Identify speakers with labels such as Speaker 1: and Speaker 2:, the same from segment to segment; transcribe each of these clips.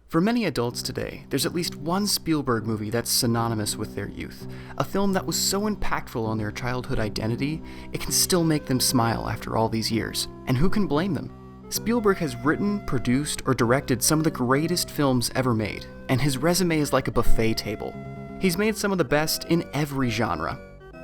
Speaker 1: For many adults today, there's at least one Spielberg movie that's synonymous with their youth, a film that was so impactful on their childhood identity, it can still make them smile after all these years. And who can blame them? Spielberg has written, produced, or directed some of the greatest films ever made, and his resume is like a buffet table. He's made some of the best in every genre.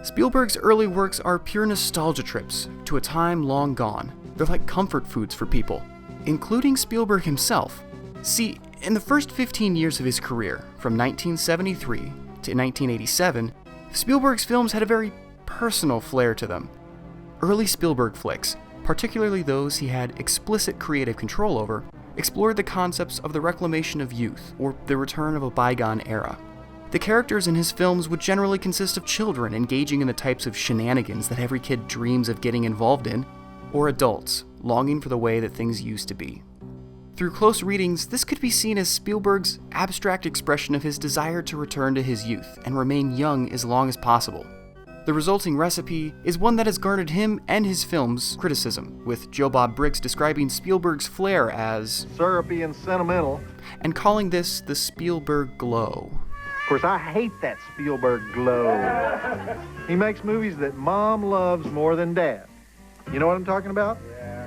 Speaker 1: Spielberg's early works are pure nostalgia trips to a time long gone. They're like comfort foods for people, including Spielberg himself. See, in the first 15 years of his career, from 1973 to 1987, Spielberg's films had a very personal flair to them. Early Spielberg flicks, particularly those he had explicit creative control over, explored the concepts of the reclamation of youth, or the return of a bygone era. The characters in his films would generally consist of children engaging in the types of shenanigans that every kid dreams of getting involved in, or adults longing for the way that things used to be. Through close readings, this could be seen as Spielberg's abstract expression of his desire to return to his youth and remain young as long as possible. The resulting recipe is one that has garnered him and his films criticism, with Joe Bob Briggs describing Spielberg's flair as
Speaker 2: syrupy and sentimental,
Speaker 1: and calling this the Spielberg glow.
Speaker 2: Of course, I hate that Spielberg glow. He makes movies that Mom loves more than Dad. You know what I'm talking about?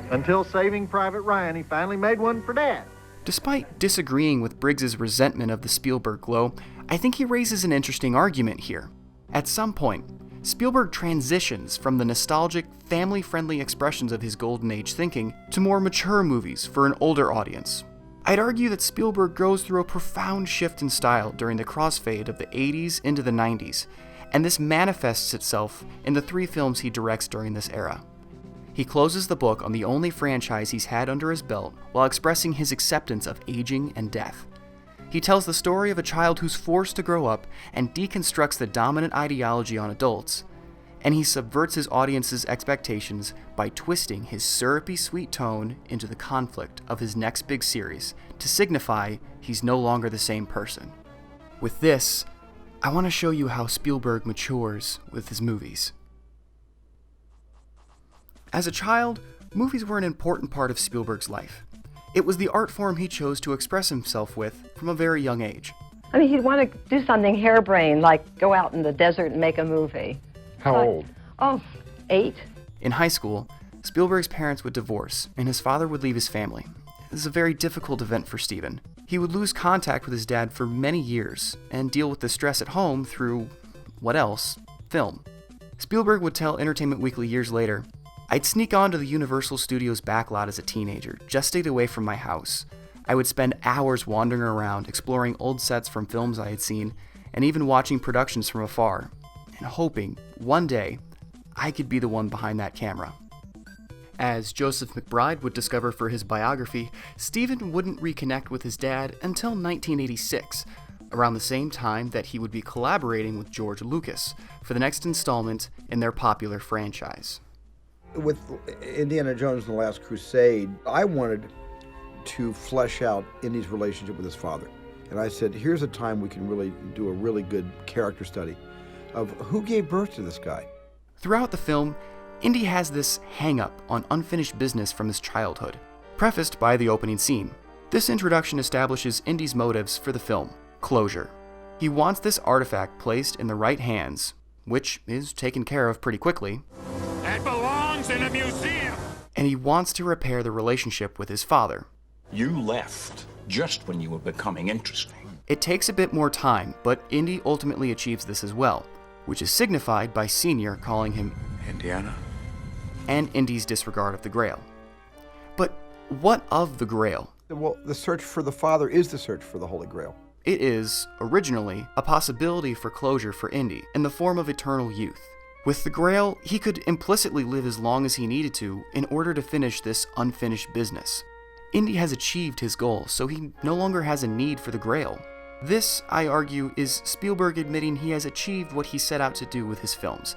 Speaker 2: Until Saving Private Ryan, he finally made one for Dad.
Speaker 1: Despite disagreeing with Briggs's resentment of the Spielberg glow, I think he raises an interesting argument here. At some point, Spielberg transitions from the nostalgic, family-friendly expressions of his golden age thinking to more mature movies for an older audience. I'd argue that Spielberg goes through a profound shift in style during the crossfade of the 80s into the 90s, and this manifests itself in the 3 films he directs during this era. He closes the book on the only franchise he's had under his belt while expressing his acceptance of aging and death. He tells the story of a child who's forced to grow up and deconstructs the dominant ideology on adults, and he subverts his audience's expectations by twisting his syrupy sweet tone into the conflict of his next big series to signify he's no longer the same person. With this, I want to show you how Spielberg matures with his movies. As a child, movies were an important part of Spielberg's life. It was the art form he chose to express himself with from a very young age.
Speaker 3: I mean, he'd want to do something harebrained, like go out in the desert and make a movie.
Speaker 2: How old?
Speaker 3: Oh, 8.
Speaker 1: In high school, Spielberg's parents would divorce, and his father would leave his family. This is a very difficult event for Steven. He would lose contact with his dad for many years, and deal with the stress at home through, what else? Film. Spielberg would tell Entertainment Weekly years later, "I'd sneak onto the Universal Studios backlot as a teenager, just stayed away from my house. I would spend hours wandering around, exploring old sets from films I had seen, and even watching productions from afar, and hoping, one day, I could be the one behind that camera." As Joseph McBride would discover for his biography, Steven wouldn't reconnect with his dad until 1986, around the same time that he would be collaborating with George Lucas for the next installment in their popular franchise.
Speaker 4: With Indiana Jones and the Last Crusade, I wanted to flesh out Indy's relationship with his father. And I said, here's a time we can really do a really good character study of who gave birth to this guy.
Speaker 1: Throughout the film, Indy has this hang-up on unfinished business from his childhood, prefaced by the opening scene. This introduction establishes Indy's motives for the film, closure. He wants this artifact placed in the right hands, which is taken care of pretty quickly.
Speaker 5: That belongs in a museum!
Speaker 1: And he wants to repair the relationship with his father.
Speaker 5: You left just when you were becoming interesting.
Speaker 1: It takes a bit more time, but Indy ultimately achieves this as well, which is signified by Senior calling him
Speaker 5: Indiana?
Speaker 1: And Indy's disregard of the Grail. But what of the Grail?
Speaker 4: Well, the search for the father is the search for the Holy Grail.
Speaker 1: It is, originally, a possibility for closure for Indy in the form of eternal youth. With the Grail, he could implicitly live as long as he needed to in order to finish this unfinished business. Indy has achieved his goal, so he no longer has a need for the Grail. This, I argue, is Spielberg admitting he has achieved what he set out to do with his films,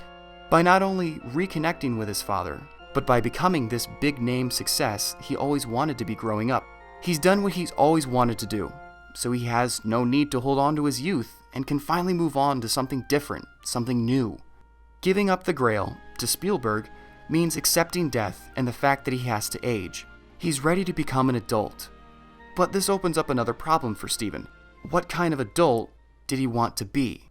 Speaker 1: by not only reconnecting with his father, but by becoming this big-name success he always wanted to be growing up. He's done what he's always wanted to do, so he has no need to hold on to his youth and can finally move on to something different, something new. Giving up the Grail, to Spielberg, means accepting death and the fact that he has to age. He's ready to become an adult. But this opens up another problem for Steven. What kind of adult did he want to be?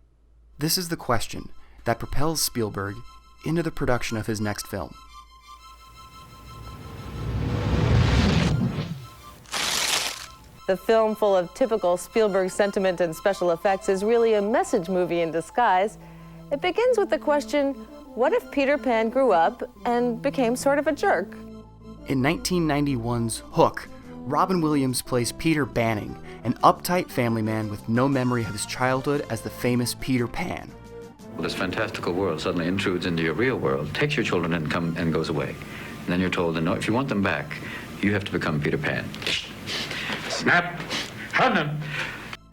Speaker 1: This is the question that propels Spielberg into the production of his next film.
Speaker 6: The film, full of typical Spielberg sentiment and special effects, is really a message movie in disguise. It begins with the question, what if Peter Pan grew up and became sort of a jerk?
Speaker 1: In 1991's Hook, Robin Williams plays Peter Banning, an uptight family man with no memory of his childhood as the famous Peter Pan.
Speaker 7: Well, this fantastical world suddenly intrudes into your real world, takes your children and goes away. And then you're told that no, if you want them back, you have to become Peter Pan. Snap! Hudden!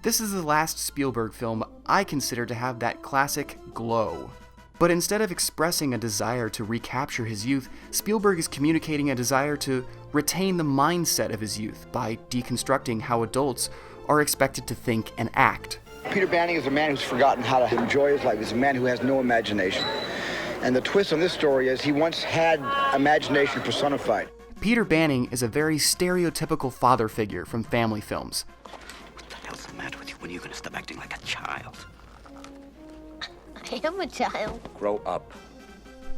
Speaker 1: This is the last Spielberg film I consider to have that classic glow. But instead of expressing a desire to recapture his youth, Spielberg is communicating a desire to retain the mindset of his youth by deconstructing how adults are expected to think and act.
Speaker 8: Peter Banning is a man who's forgotten how to enjoy his life. He's a man who has no imagination. And the twist on this story is he once had imagination personified.
Speaker 1: Peter Banning is a very stereotypical father figure from family films.
Speaker 9: What the hell's the matter with you? When are you going to stop acting like a child?
Speaker 10: I am a child.
Speaker 9: Grow up.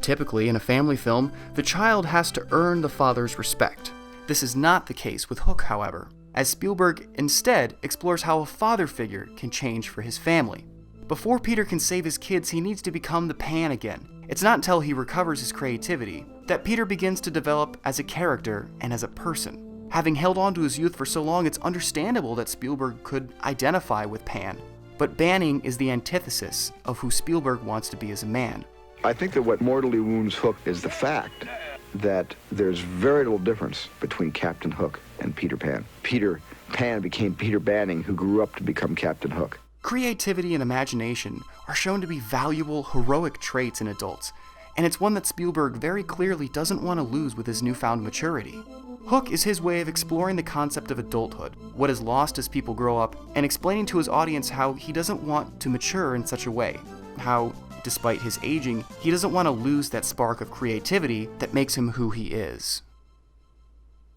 Speaker 1: Typically, in a family film, the child has to earn the father's respect. This is not the case with Hook, however, as Spielberg instead explores how a father figure can change for his family. Before Peter can save his kids, he needs to become the Pan again. It's not until he recovers his creativity that Peter begins to develop as a character and as a person. Having held on to his youth for so long, it's understandable that Spielberg could identify with Pan. But Banning is the antithesis of who Spielberg wants to be as a man.
Speaker 4: I think that what mortally wounds Hook is the fact that there's very little difference between Captain Hook and Peter Pan. Peter Pan became Peter Banning, who grew up to become Captain Hook.
Speaker 1: Creativity and imagination are shown to be valuable, heroic traits in adults, and it's one that Spielberg very clearly doesn't want to lose with his newfound maturity. Hook is his way of exploring the concept of adulthood, what is lost as people grow up, and explaining to his audience how he doesn't want to mature in such a way, how, despite his aging, he doesn't want to lose that spark of creativity that makes him who he is.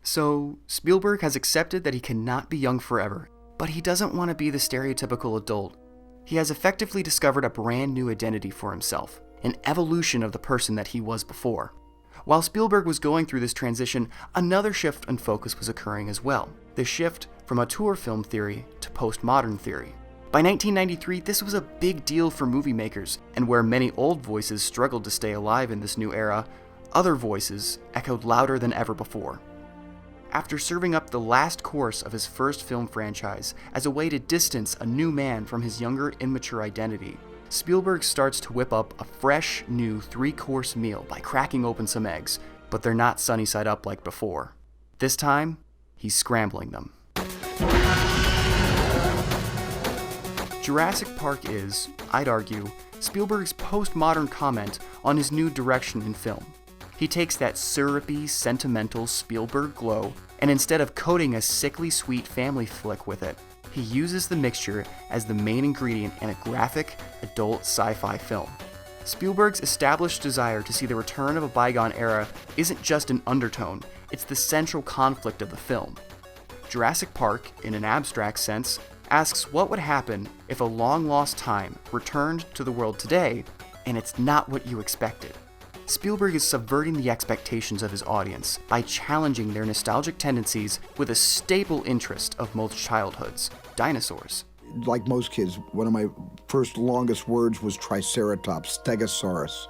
Speaker 1: So, Spielberg has accepted that he cannot be young forever, but he doesn't want to be the stereotypical adult. He has effectively discovered a brand new identity for himself, an evolution of the person that he was before. While Spielberg was going through this transition, another shift in focus was occurring as well. The shift from auteur film theory to postmodern theory. By 1993, this was a big deal for movie makers, and where many old voices struggled to stay alive in this new era, other voices echoed louder than ever before. After serving up the last course of his first film franchise as a way to distance a new man from his younger, immature identity, Spielberg starts to whip up a fresh, new 3-course meal by cracking open some eggs, but they're not sunny side up like before. This time, he's scrambling them. Jurassic Park is, I'd argue, Spielberg's postmodern comment on his new direction in film. He takes that syrupy, sentimental Spielberg glow, and instead of coating a sickly sweet family flick with it, he uses the mixture as the main ingredient in a graphic, adult sci-fi film. Spielberg's established desire to see the return of a bygone era isn't just an undertone, it's the central conflict of the film. Jurassic Park, in an abstract sense, asks what would happen if a long-lost time returned to the world today, and it's not what you expected. Spielberg is subverting the expectations of his audience by challenging their nostalgic tendencies with a staple interest of most childhoods, dinosaurs.
Speaker 4: Like most kids, one of my first longest words was Triceratops, Stegosaurus.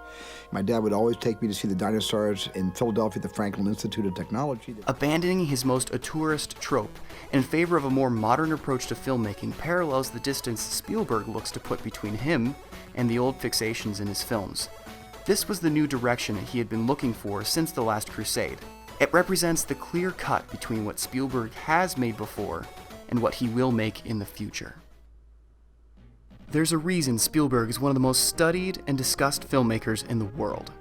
Speaker 4: My dad would always take me to see the dinosaurs in Philadelphia at the Franklin Institute of Technology.
Speaker 1: Abandoning his most auteurist trope in favor of a more modern approach to filmmaking parallels the distance Spielberg looks to put between him and the old fixations in his films. This was the new direction he had been looking for since The Last Crusade. It represents the clear cut between what Spielberg has made before and what he will make in the future. There's a reason Spielberg is one of the most studied and discussed filmmakers in the world.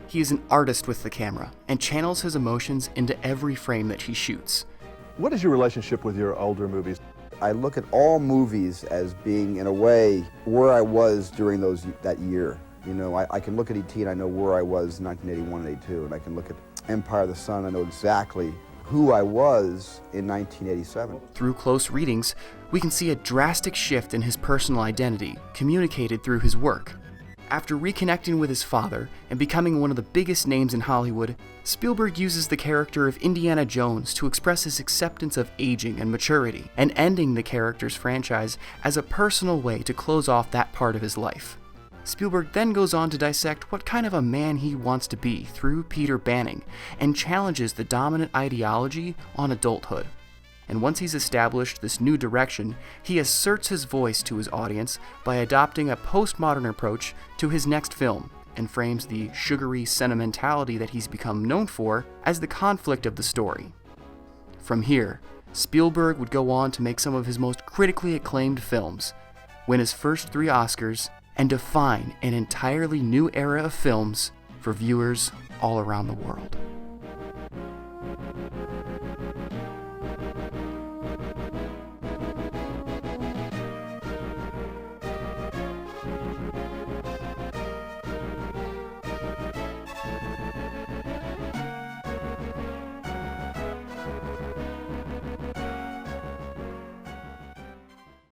Speaker 1: He is an artist with the camera and channels his emotions into every frame that he shoots.
Speaker 2: What is your relationship with your older movies?
Speaker 11: I look at all movies as being, in a way, where I was during that year. You know, I can look at E.T. and I know where I was in 1981 and 82, and I can look at Empire of the Sun, I know exactly who I was in 1987.
Speaker 1: Through close readings, we can see a drastic shift in his personal identity, communicated through his work. After reconnecting with his father and becoming one of the biggest names in Hollywood, Spielberg uses the character of Indiana Jones to express his acceptance of aging and maturity, and ending the character's franchise as a personal way to close off that part of his life. Spielberg then goes on to dissect what kind of a man he wants to be through Peter Banning, and challenges the dominant ideology on adulthood. And once he's established this new direction, he asserts his voice to his audience by adopting a postmodern approach to his next film, and frames the sugary sentimentality that he's become known for as the conflict of the story. From here, Spielberg would go on to make some of his most critically acclaimed films, win his first 3 Oscars, and define an entirely new era of films for viewers all around the world.